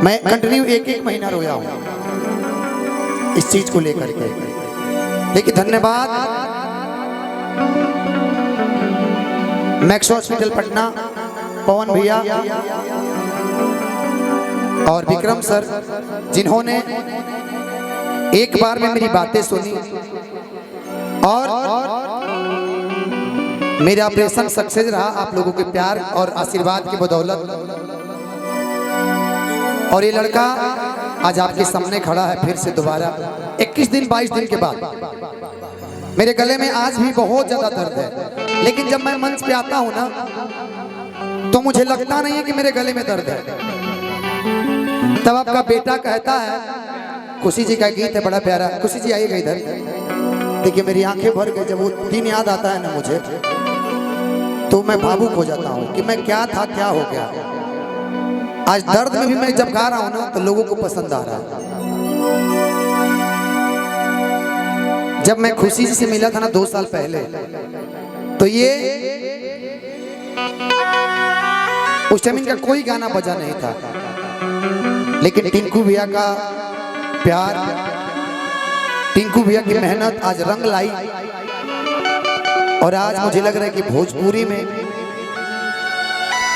मैं कंटिन्यू एक महीना रोया हूं इस चीज को लेकर के, लेकिन धन्यवाद मैक्स हॉस्पिटल पटना, पवन भैया और विक्रम सर, जिन्होंने एक बार में मेरी बातें सुनी और मेरा ऑपरेशन सक्सेस रहा आप लोगों के प्यार और आशीर्वाद की बदौलत। और ये लड़का आज आपके सामने खड़ा है फिर से दोबारा 21 दिन 22 दिन के बाद। मेरे गले में आज भी बहुत ज्यादा दर्द है, लेकिन जब मैं मंच पे आता हूं ना तो मुझे लगता नहीं है कि मेरे गले में दर्द है। तब आपका बेटा कहता है, खुशी जी का गीत है बड़ा प्यारा, खुशी जी आइएगा इधर। देखिए मेरी आंखें भर गई जब वो दिन याद आता है ना मुझे, तो मैं भावुक हो जाता हूँ कि मैं क्या था क्या हो गया। आज दर्द में भी मैं जब गा रहा हूँ ना तो लोगों को पसंद आ रहा है। जब मैं खुशी जी से मिला था ना 2 साल पहले, तो ये उस टाइम इनका कोई गाना बजा नहीं था, लेकिन टिंकू भैया का प्यार, टिंकू भैया की मेहनत आज रंग लाई। और आज मुझे लग रहा है कि भोजपुरी में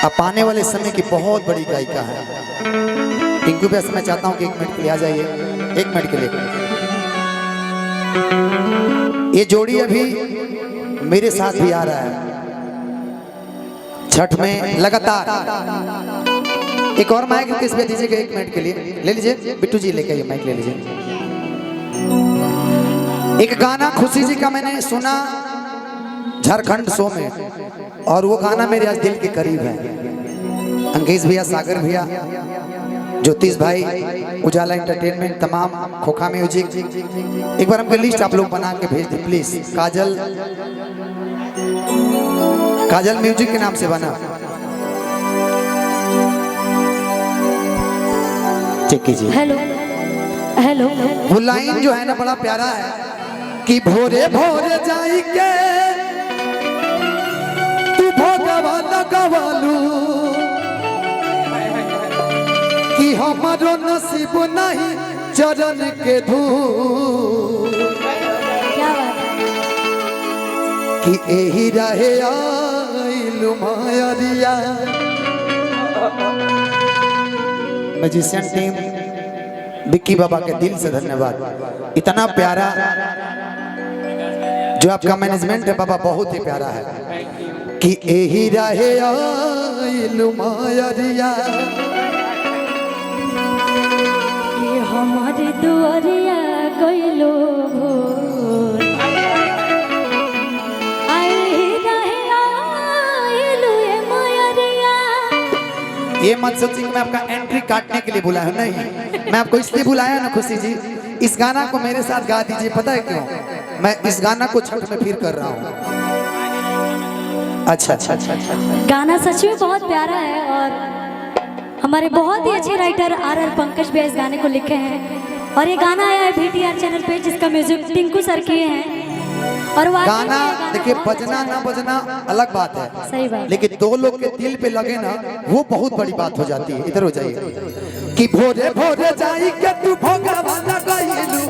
आप आने वाले समय की बहुत बड़ी गायिका है टिंकू भैया से। मैं चाहता हूं कि 1 मिनट के लिए आ जाइए, 1 मिनट के लिए। ये जोड़ी अभी मेरे साथ भी आ रहा है छठ में लगातार। एक और माइक किस पे दीजिएगा 1 मिनट के लिए, ले लीजिए बिट्टू जी, लेके आइए माइक ले लीजिए। एक गाना खुशी जी का मैंने सुना झारखंड शो में, और वो गाना मेरे आज दिल के करीब है। अंकेश भैया, सागर भैया, ज्योतिष भाई, उजाला एंटरटेनमेंट, तमाम खोखा म्यूजिक, एक बार हमको लिस्ट आप लोग बना के भेज दें प्लीज। काजल म्यूजिक के नाम से बना, चेक कीजिए। हेलो हेलो, वो लाइन जो है ना बड़ा प्यारा है कि भोरे भोरे जाई के तू भोगवा लगवालू कि हमारो नसीब नहीं चरण के धूल, क्या बात है? कि एही रहे आइलू मायरिया। मैजिशियन टीम विक्की बाबा के दिल से धन्यवाद। इतना प्यारा जो आपका मैनेजमेंट है बाबा, बहुत ही प्यारा है कि एही रहे आइलू मायरिया, कि हमारे दुआरिया गइलो भोर, आई रहे आइलू ए मायरिया। ये मत सोचिए कि मैं आपका एंट्री काटने के लिए बुलाया हूं, नहीं, मैं आपको इसलिए बुलाया ना खुशी जी, इस गाना को मेरे साथ गा दीजिए। पता है क्यों? मैं इस गाना को छठ में फिर कर रहा हूँ। अच्छा अच्छा अच्छा अच्छा, गाना सच में बहुत प्यारा है और हमारे बहुत ही अच्छे राइटर आर पंकज भैया इस गाने को लिखे हैं। और ये गाना आया है VTR चैनल पे, जिसका म्यूजिक टिंकू सर किए हैं। और गाना देखिए बजना ना बजना अलग बात है, सही बात, लेकिन 2 लोग के दिल पे लगे ना वो बहुत बड़ी बात हो जाती है। इधर हो जाइए कि भोरे भोरे जाई के तू भोगवा लगइलू,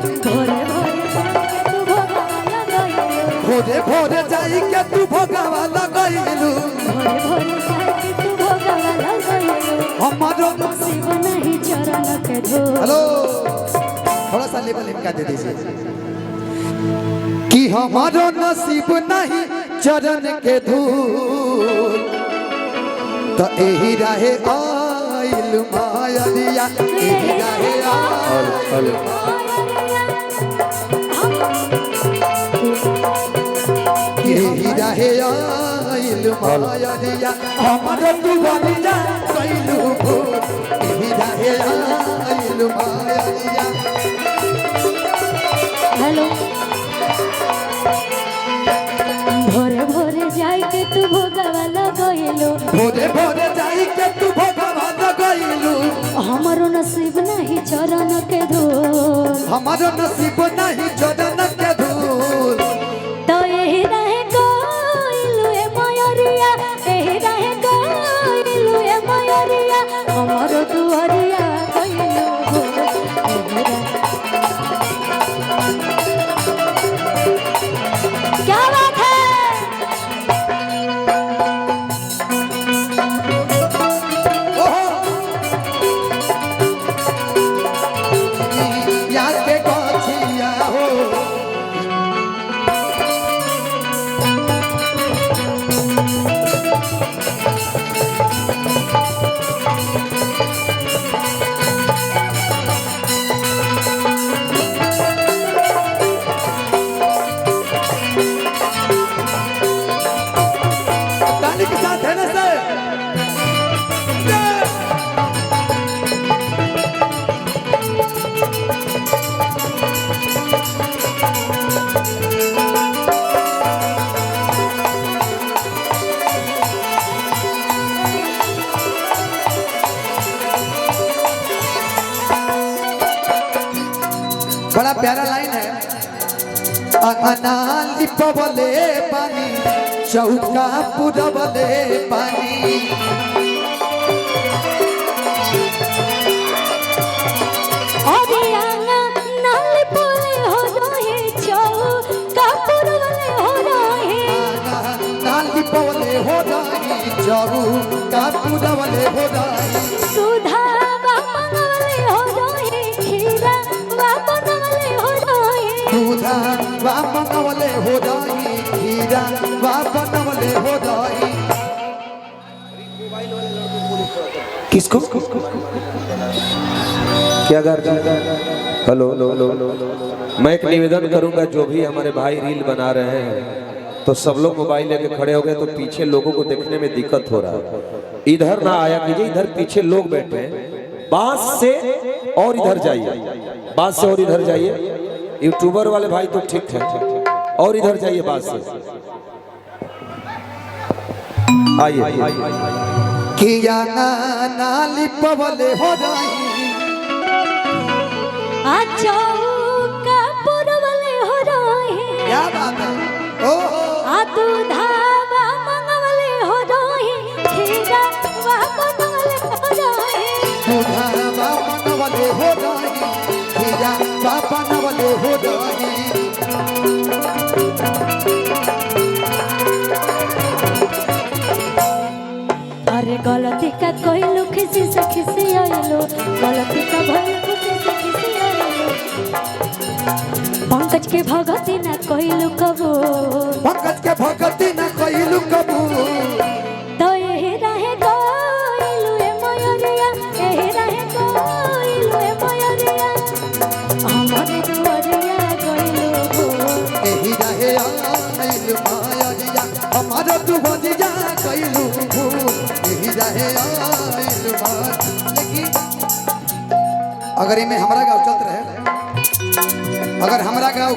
भोरे भोरे जाई के तू भोगवा लगइलू, हमारो नसीब नहीं चरण के धूल। हेलो थोड़ा सा लेवल इनका दे दीजिए कि हमारो नसीब नहीं चरण के धूल, तो एही रहे आइल मायरिया, एही रहे आइल एही रहे आइल मायरिया, हमारो दुआरिया गइलू भोर, एही रहे आइल मायरिया। हेलो, भोरे भोरे जाई के तू भोगवा लगइलू, भोरे भोरे जाई के तू भोगवा लगइलू, हमारो नसीब नहीं चरण के धूल, हमारो नसीब नहीं चरण के धूल, तो यही रहे गइलू ए मायरिया, यही रहे गइलू ए मायरिया, हमारो दुआरिया प्यारा लाइन है। अंगना लिपवले पानी चौका पुरवले पानी, लिपवले हो रही चौका पुरवले हो रही, सुधा मंगवले हो रही खीरा बनवले हो रही, सुधा मंगवले हो रही खीरा बनवले हो रही। किसको क्या कर? हेलो, मैं एक निवेदन करूंगा, जो भी हमारे भाई रील बना रहे हैं तो सब लोग मोबाइल लेके खड़े हो गए तो पीछे लोगों को देखने में दिक्कत हो रहा है। इधर ना आया कीजिए, इधर पीछे लोग बैठे हैं, बांस से और इधर जाइए, बांस से और इधर जाइए। यूट्यूबर वाले भाई तो ठीक है, और इधर जाइए बांस से, आइए। किया ना लिपवले हो रही चौका पुरवले हो रही, क्या बात है। ओ दूधा मंगवले हो रही खीरा बनवले हो रही, सुधा बनवले हो रही खीरा बनवले हो रही। अरे गलती का कोई लोग किसी से किसी आइलो, गलती का भइल किसी से किसी आइलो, पंकज के भगती ना कोई लोग कबू, पंकज के भगती ना कोई लोग कबू, तो यही रहे कोइलू ए मयरिया, यही रहे कोइलू ए मयरिया, हमारे दुआरिया कोइलू, यही रहे आइल मायरिया हमारा दुआरिया कोइलू, यही रहे आइल माय। लेकिन अगर इनमें हमारा गाँव चलत रहे, अगर हमारा गाँव